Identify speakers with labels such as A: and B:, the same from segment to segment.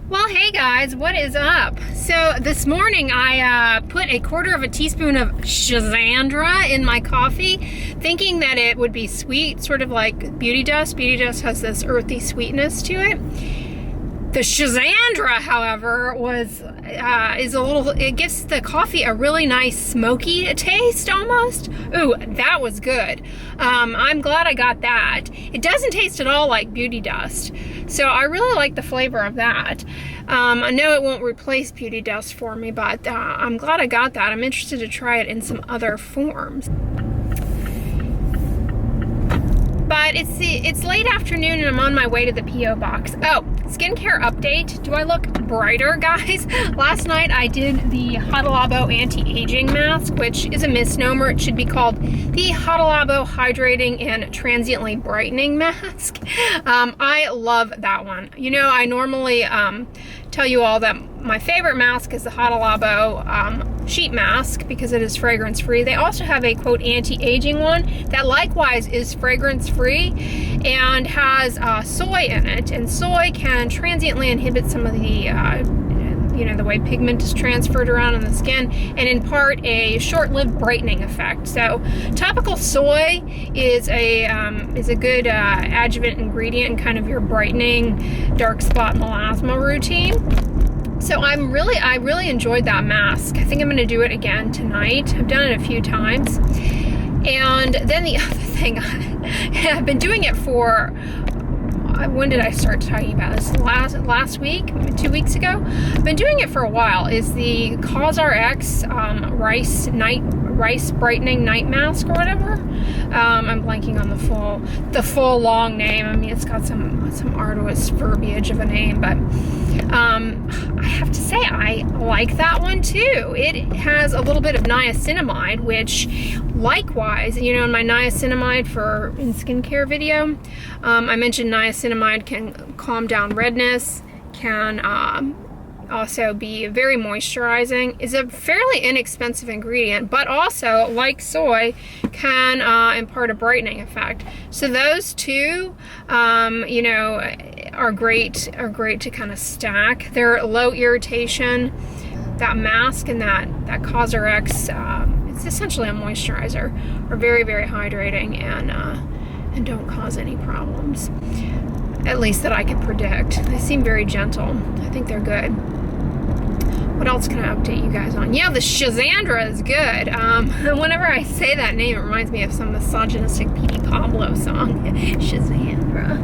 A: Well, hey guys, what is up? So this morning I put a 1/4 teaspoon of Shazandra in my coffee, thinking that it would be sweet, sort of like Beauty Dust. Beauty Dust has this earthy sweetness to it. The Shazandra, however, it gives the coffee a really nice smoky taste almost. Ooh, that was good. I'm glad I got that. It doesn't taste at all like Beauty Dust, so I really like the flavor of that. I know it won't replace Beauty Dust for me, but I'm glad I got that. I'm interested to try it in some other forms. But it's late afternoon and I'm on my way to the P.O. box. Oh, skincare update. Do I look brighter, guys? Last night I did the Hada Labo anti-aging mask, which is a misnomer. It should be called the Hada Labo hydrating and transiently brightening mask. I love that one. You know, I normally tell you all that my favorite mask is the Hada Labo sheet mask because it is fragrance free. They also have a quote anti-aging one that likewise is fragrance free and has soy in it, and soy can transiently inhibit some of the the way pigment is transferred around in the skin and impart a short-lived brightening effect. So topical soy is a good adjuvant ingredient in kind of your brightening dark spot melasma routine. So I really enjoyed that mask. I think I'm going to do it again tonight. I've done it a few times. And then the other thing, I've been doing it for, when did I start talking about this? Last week, 2 weeks ago? I've been doing it for a while, is the Cosori rice brightening night mask or whatever. I'm blanking on the full long name. I mean, it's got some arduous verbiage of a name, but I have to say I like that one too. It has a little bit of niacinamide, which likewise, you know, in my niacinamide in skincare video, I mentioned niacinamide can calm down redness, can also be very moisturizing, is a fairly inexpensive ingredient, but also, like soy, can impart a brightening effect. So those two, are great to kind of stack. They're low irritation. That mask and that Cosori, it's essentially a moisturizer, are very, very hydrating and don't cause any problems. At least that I can predict. They seem very gentle. I think they're good. What else can I update you guys on? Yeah, the Shazandra is good. Whenever I say that name, it reminds me of some misogynistic P.D. Pablo song. Shazandra.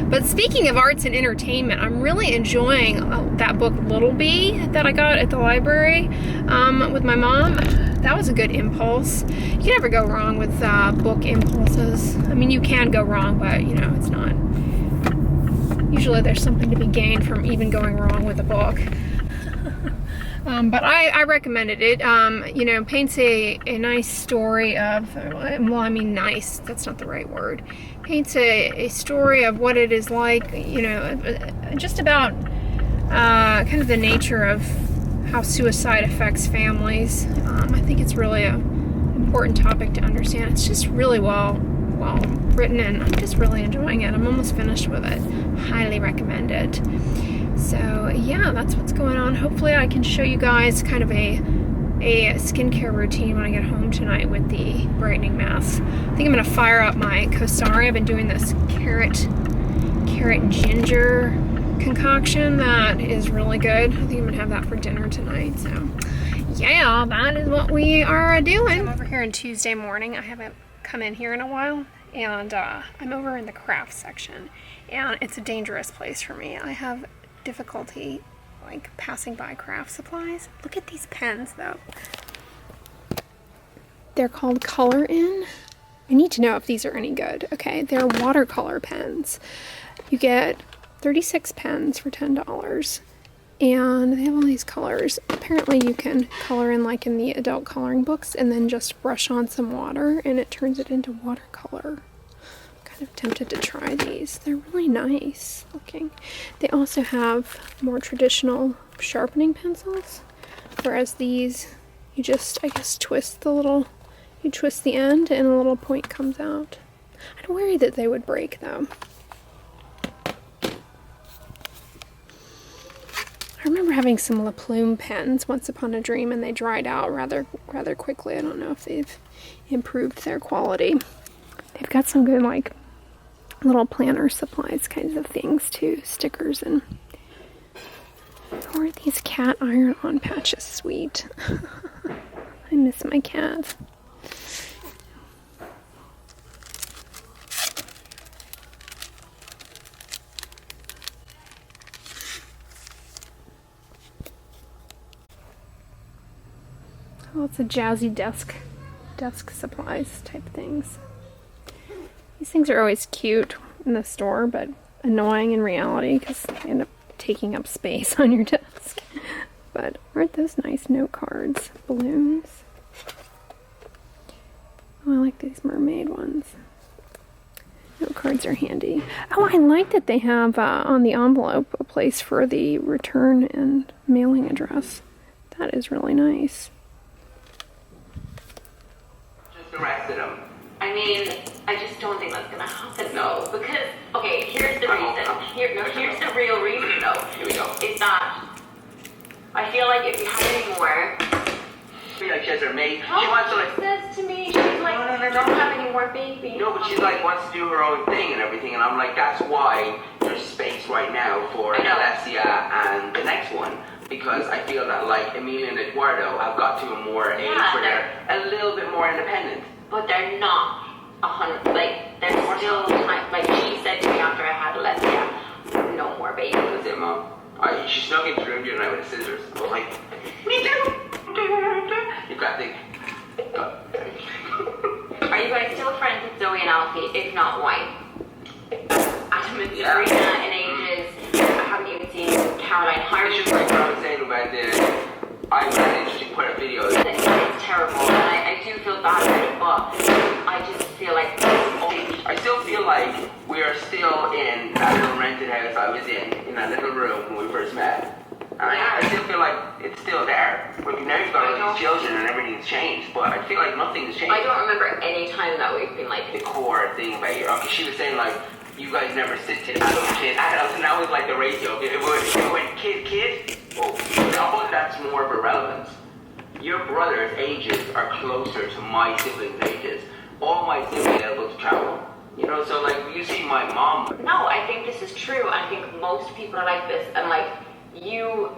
A: But speaking of arts and entertainment, I'm really enjoying that book Little Bee that I got at the library with my mom. That was a good impulse. You can never go wrong with book impulses. I mean, you can go wrong, but it's not. Usually there's something to be gained from even going wrong with a book. But I recommend it. It, paints a nice story of, well, I mean nice, that's not the right word. Paints a story of what it is like, just about kind of the nature of how suicide affects families. I think it's really an important topic to understand. It's just really well written, and I'm just really enjoying it. I'm almost finished with it. Highly recommend it. So yeah, that's what's going on. Hopefully I can show you guys kind of a skincare routine when I get home tonight with the brightening mask. I think I'm gonna fire up my Cosori. I've been doing this carrot ginger concoction that is really good. I think I'm gonna have that for dinner tonight. So yeah, that is what we are doing. I'm over here on Tuesday morning. I haven't come in here in a while, and I'm over in the craft section, and it's a dangerous place for me. I have difficulty passing by craft supplies. Look at these pens though. They're called Color In. I need to know if these are any good. Okay, they're watercolor pens. You get 36 pens for $10, and they have all these colors. Apparently you can color in like in the adult coloring books and then just brush on some water and it turns it into watercolor. Kind of tempted to try these. They're really nice looking. They also have more traditional sharpening pencils, whereas these, you just, I guess, twist the end and a little point comes out. I'm worried that they would break though. remember having some La Plume pens once upon a dream, and they dried out rather quickly. I don't know if they've improved their quality. They've got some good like little planner supplies kinds of things too, stickers and. Or these cat iron-on patches, sweet. I miss my cat. Lots of jazzy desk supplies type things. These things are always cute in the store, but annoying in reality because they end up taking up space on your desk. But aren't those nice note cards? Balloons. Oh, I like these mermaid ones. Note cards are handy. Oh, I like that they have on the envelope a place for the return and mailing address. That is really nice.
B: Just arrested him.
C: I mean, I just don't think that's gonna happen, though. Because, okay, here's the reason. Here's the real reason, though.
B: Here we go.
C: Is that I feel like if you had any more,
B: I feel like she has her mate. She
C: oh,
B: wants to
C: she says to me, she's like, don't have any more babies.
B: No, but she's like wants to do her own thing and everything, and I'm like, that's why there's space right now for Alessia and the next one. Because I feel that like Emilia and Eduardo have got to a more age where they're a little bit more independent.
C: But they're not 100, like, they're still time, like she said to me after I had Alessia, no more babies.
B: That's it, Mom. She snuck into the room the other night with the scissors. I was like, me too. You got the...
C: Are you guys still friends with Zoe and Alfie? If not, why? Adam and Serena in ages. I haven't even seen Caroline Harding.
B: It's just like what I was saying about I was interesting quite a video.
C: It's terrible, and I do feel bad about it, but I just feel like...
B: I still feel like we are still in that little rented house I was in that little room when we first met. And I still feel like it's still there. Like now you've got all these children and everything's changed, but I feel like nothing's changed.
C: I don't remember any time that we've been like...
B: The core thing about you. Okay, she was saying like, you guys never sit to adults, and that was like the ratio. It went kid, well, that's more of irrelevance. Your brother's ages are closer to my siblings' ages. All my siblings are able to travel. You know, so like you see my mom.
C: No, I think this is true. I think most people are like this, and like your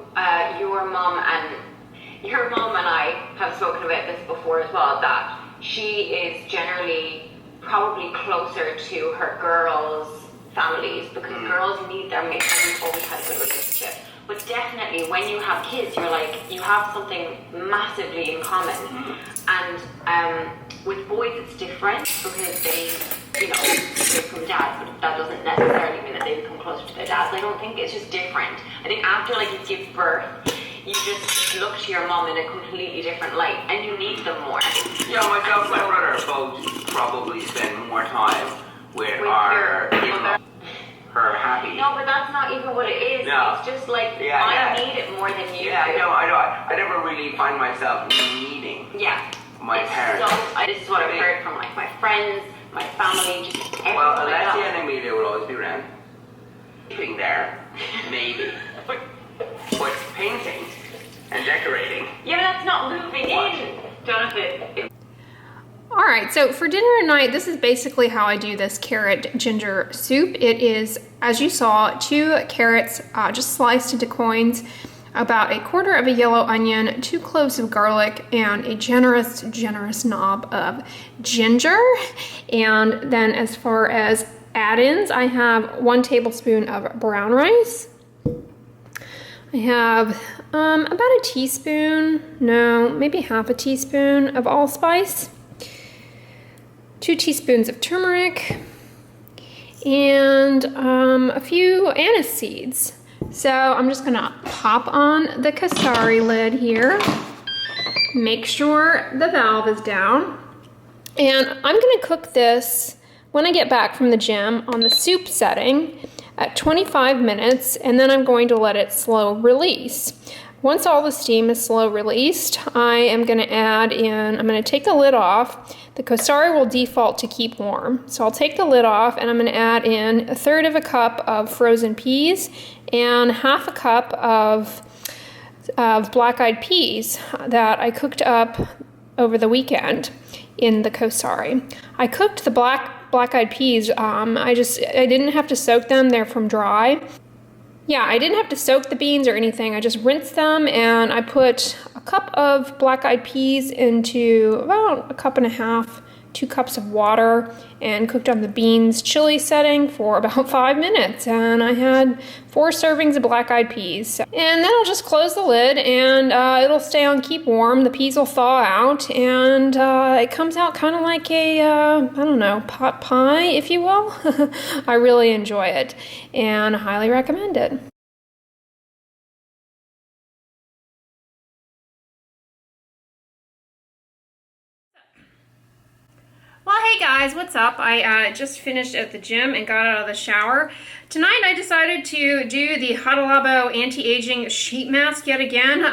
C: mom and I have spoken about this before as well. That she is generally probably closer to her girls' families because girls need their mates, and we've always had a good relationship. But definitely, when you have kids, you're like you have something massively in common, and with boys it's different because they become dads, but that doesn't necessarily mean that they become closer to their dads. I don't think it's just different. I think after like you give birth, you just look to your mom in a completely different light, and you need them more.
B: Yeah, myself and my brother both probably spend more time with our her happy.
C: No, but that's not even what it is.
B: No.
C: It's just like I need it more than you do.
B: I know. I never really find myself needing my parents.
C: So, this is what I've heard from like my friends, my family, just everyone.
B: Well, Alessia and Emilia will always be around. Sleeping there, maybe. But painting and decorating.
C: Yeah, but that's not moving in, Jonathan.
A: All right, so for dinner tonight, this is basically how I do this carrot ginger soup. It is, as you saw, 2 carrots just sliced into coins, about 1/4 of a yellow onion, 2 cloves of garlic, and a generous knob of ginger. And then as far as add-ins, I have 1 tablespoon of brown rice. I have about a teaspoon, no, maybe half a teaspoon of allspice, 2 teaspoons of turmeric, and a few anise seeds. So I'm just gonna pop on the Cosori lid here, make sure the valve is down, and I'm gonna cook this when I get back from the gym on the soup setting at 25 minutes, and then I'm going to let it slow release. Once all the steam is slow released, I am going to add in, I'm going to take the lid off. The Cosori will default to keep warm. So I'll take the lid off and I'm going to add in 1/3 cup of frozen peas and 1/2 cup of black-eyed peas that I cooked up over the weekend in the Cosori. I cooked the black-eyed peas. I didn't have to soak them. They're from Dray. Yeah, I didn't have to soak the beans or anything. I just rinsed them, and I put a cup of black-eyed peas into about 1.5 cups, 2 cups of water, and cooked on the beans chili setting for about 5 minutes. And I had 4 servings of black-eyed peas. And then I'll just close the lid, and it'll stay on keep warm. The peas will thaw out, and it comes out kind of like a, I don't know, pot pie, if you will. I really enjoy it, and I highly recommend it. Well, hey guys, what's up? I just finished at the gym and got out of the shower. Tonight I decided to do the Hada Labo anti-aging sheet mask yet again.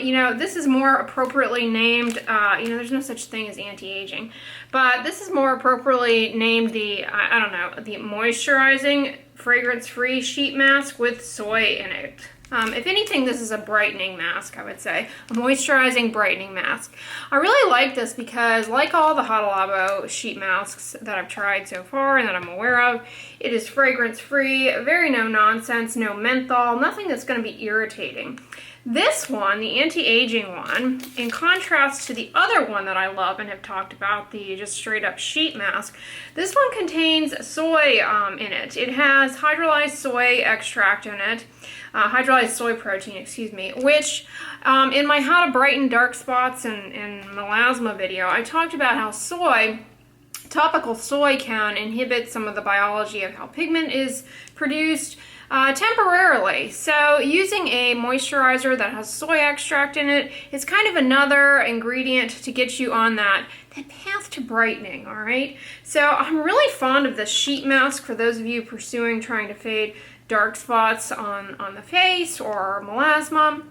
A: You know, this is more appropriately named, you know, there's no such thing as anti-aging, but this is more appropriately named the, I don't know, the Moisturizing fragrance-free sheet mask with soy in it. If anything, this is a brightening mask, I would say. A moisturizing brightening mask. I really like this because, like all the Hada Labo sheet masks that I've tried so far and that I'm aware of, it is fragrance-free, very no-nonsense, no menthol, nothing that's going to be irritating. This one, the anti-aging one, in contrast to the other one that I love and have talked about, the just straight up sheet mask, this one contains soy in it. It has hydrolyzed soy extract in it, hydrolyzed soy protein, excuse me, which in my How to Brighten Dark Spots and Melasma video, I talked about how topical soy can inhibit some of the biology of how pigment is produced temporarily. So using a moisturizer that has soy extract in it is kind of another ingredient to get you on that path to brightening, all right? So I'm really fond of this sheet mask for those of you pursuing trying to fade dark spots on the face or melasma.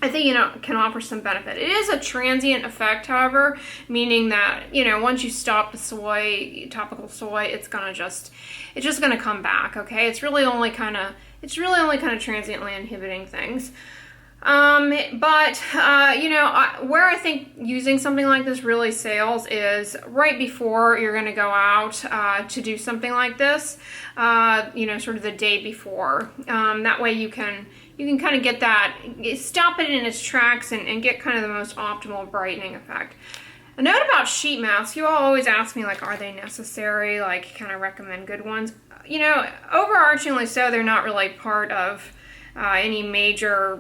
A: I think, you know, can offer some benefit. It is a transient effect, however, meaning that, you know, once you stop the soy, topical soy, it's just gonna come back, okay? It's really only kind of transiently inhibiting things. You know, where I think using something like this really sails is right before you're going to go out to do something like this, you know, sort of the day before. That way you can kind of get that, stop it in its tracks and get kind of the most optimal brightening effect. A note about sheet masks, you all always ask me, like, are they necessary? Like, can I recommend good ones? You know, overarchingly so, they're not really part of any major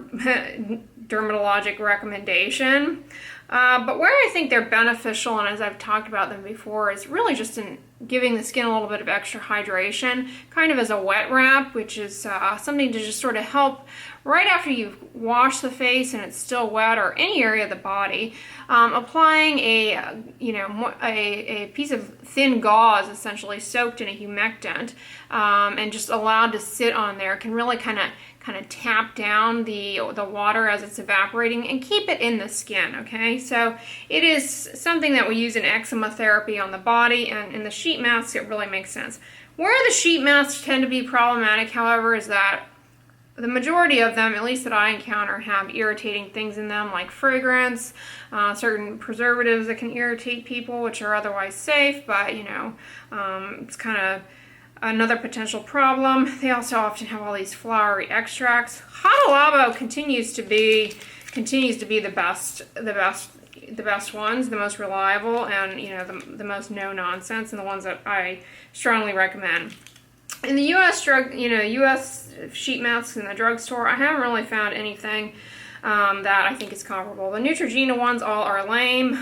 A: dermatologic recommendation. But where I think they're beneficial, and as I've talked about them before, is really just in giving the skin a little bit of extra hydration, kind of as a wet wrap, which is something to just sort of help right after you've washed the face and it's still wet, or any area of the body. Applying a piece of thin gauze, essentially soaked in a humectant, and just allowed to sit on there, can really kind of tap down the water as it's evaporating and keep it in the skin, okay? So it is something that we use in eczema therapy on the body, and in the sheet masks it really makes sense. Where the sheet masks tend to be problematic, however, is that the majority of them, at least that I encounter, have irritating things in them, like fragrance, certain preservatives that can irritate people, which are otherwise safe, but, you know, it's kind of another potential problem. They also often have all these flowery extracts. Hada Labo continues to be the best ones, the most reliable, and, you know, the most no nonsense, and the ones that I strongly recommend. In the U.S. sheet masks in the drugstore, I haven't really found anything that I think is comparable. The Neutrogena ones all are lame.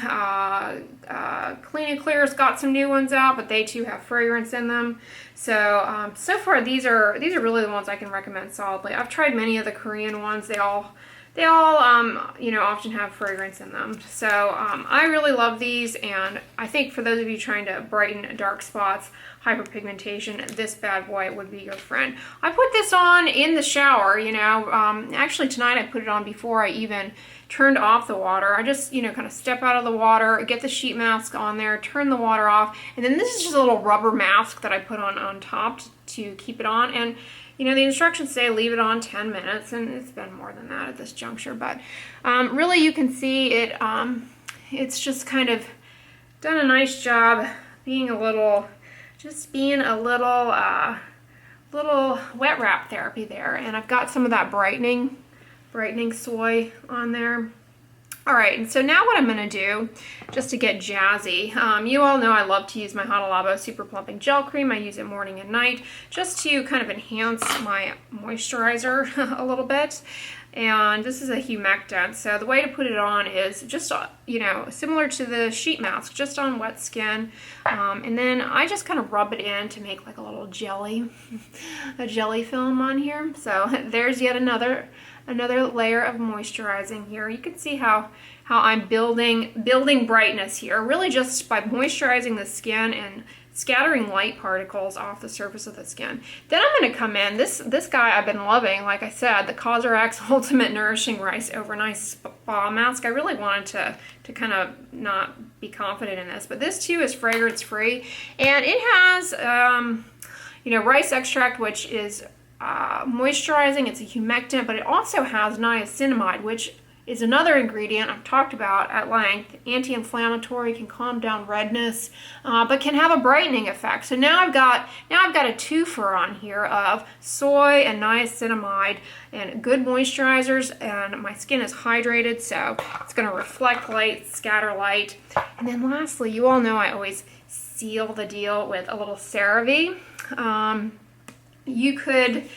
A: Clean and Clear's got some new ones out, but they too have fragrance in them. So so far these are really the ones I can recommend solidly. I've tried many of the Korean ones. They all they all, you know, often have fragrance in them. So I really love these, and I think for those of you trying to brighten dark spots, hyperpigmentation, this bad boy would be your friend. I put this on in the shower, you know. Actually tonight I put it on before I even turned off the water. I just, you know, kind of step out of the water, get the sheet mask on there, turn the water off, and then this is just a little rubber mask that I put on top to keep it on. And you know, the instructions say leave it on 10 minutes, and it's been more than that at this juncture, but really you can see it, it's just kind of done a nice job being a little, little wet wrap therapy there. And I've got some of that brightening soy on there. All right, and so now what I'm gonna do, just to get jazzy, you all know I love to use my Hada Labo Super Plumping Gel Cream. I use it morning and night just to kind of enhance my moisturizer a little bit. And this is a humectant, so the way to put it on is just, you know, similar to the sheet mask, just on wet skin. And then I just kind of rub it in to make like a little jelly, a jelly film on here. So there's yet another layer of moisturizing here. You can see how I'm building brightness here, really just by moisturizing the skin and scattering light particles off the surface of the skin. Then I'm going to come in, this guy I've been loving, like I said, the Cosori Ultimate Nourishing Rice Overnight Spa Mask. I really wanted to kind of not be confident in this, but this too is fragrance free, and it has you know, rice extract, which is moisturizing. It's a humectant, but it also has niacinamide, which is another ingredient I've talked about at length. Anti-inflammatory, can calm down redness, but can have a brightening effect. So now I've got a twofer on here of soy and niacinamide and good moisturizers, and my skin is hydrated, so it's going to reflect light, scatter light. And then lastly, you all know I always seal the deal with a little CeraVe. You could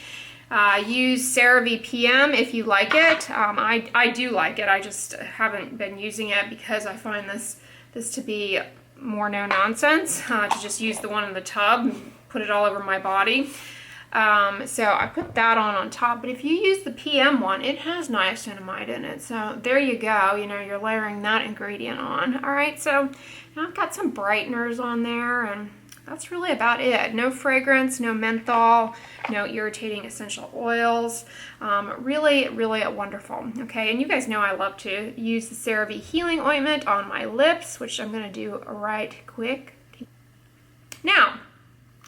A: use CeraVe PM if you like it. I do like it. I just haven't been using it because I find this to be more no nonsense, to just use the one in the tub and put it all over my body. So I put that on top, but if you use the PM one, it has niacinamide in it. So there you go, you know, you're layering that ingredient on. All right, so now I've got some brighteners on there, and that's really about it. No fragrance, no menthol, no irritating essential oils. Really, really wonderful. Okay, and you guys know I love to use the CeraVe Healing Ointment on my lips, which I'm gonna do right quick. Now,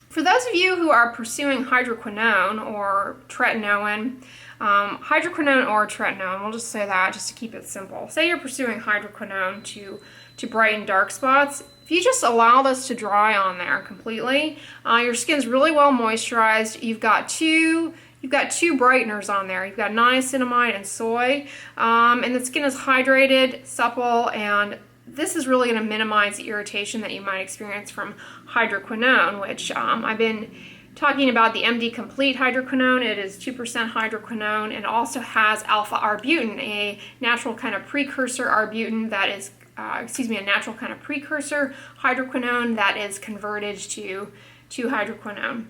A: for those of you who are pursuing hydroquinone or tretinoin, hydroquinone or tretinoin, we'll just say that just to keep it simple. Say you're pursuing hydroquinone to brighten dark spots. If you just allow this to dry on there completely, your skin's really well moisturized. You've got two brighteners on there. You've got niacinamide and soy, and the skin is hydrated, supple, and this is really going to minimize the irritation that you might experience from hydroquinone, which I've been talking about the MD Complete hydroquinone. It is 2% hydroquinone, and also has alpha arbutin, a natural kind of precursor arbutin that is a natural kind of precursor hydroquinone that is converted to hydroquinone.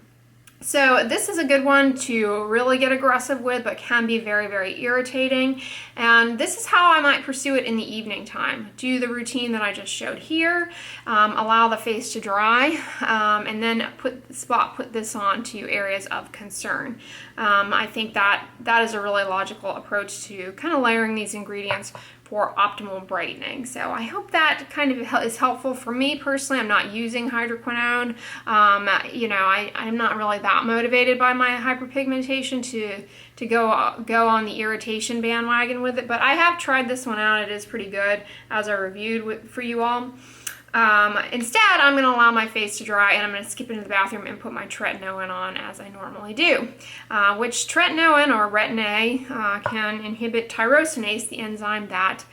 A: So this is a good one to really get aggressive with, but can be very, very irritating. And this is how I might pursue it in the evening time. Do the routine that I just showed here, allow the face to dry, and then put this on to areas of concern. I think that is a really logical approach to kind of layering these ingredients for optimal brightening. So I hope that kind of is helpful for me personally. I'm not using hydroquinone. You know, I'm not really that motivated by my hyperpigmentation to go on the irritation bandwagon with it, but I have tried this one out. It is pretty good, as I reviewed for you all. Instead, I'm going to allow my face to dry, and I'm going to skip into the bathroom and put my tretinoin on as I normally do, which tretinoin or retin-A can inhibit tyrosinase, the enzyme that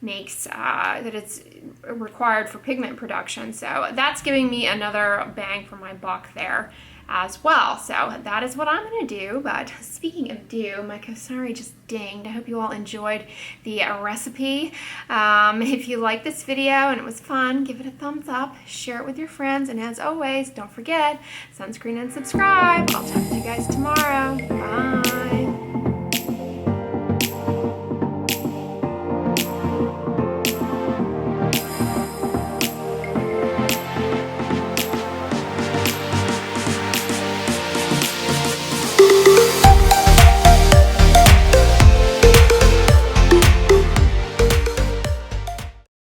A: makes that it's required for pigment production. So that's giving me another bang for my buck there as well. So that is what I'm going to do. But speaking of do, my Cosori just dinged. I hope you all enjoyed the recipe. If you like this video and it was fun, give it a thumbs up, share it with your friends, and as always, don't forget, sunscreen and subscribe. I'll talk to you guys tomorrow. Bye.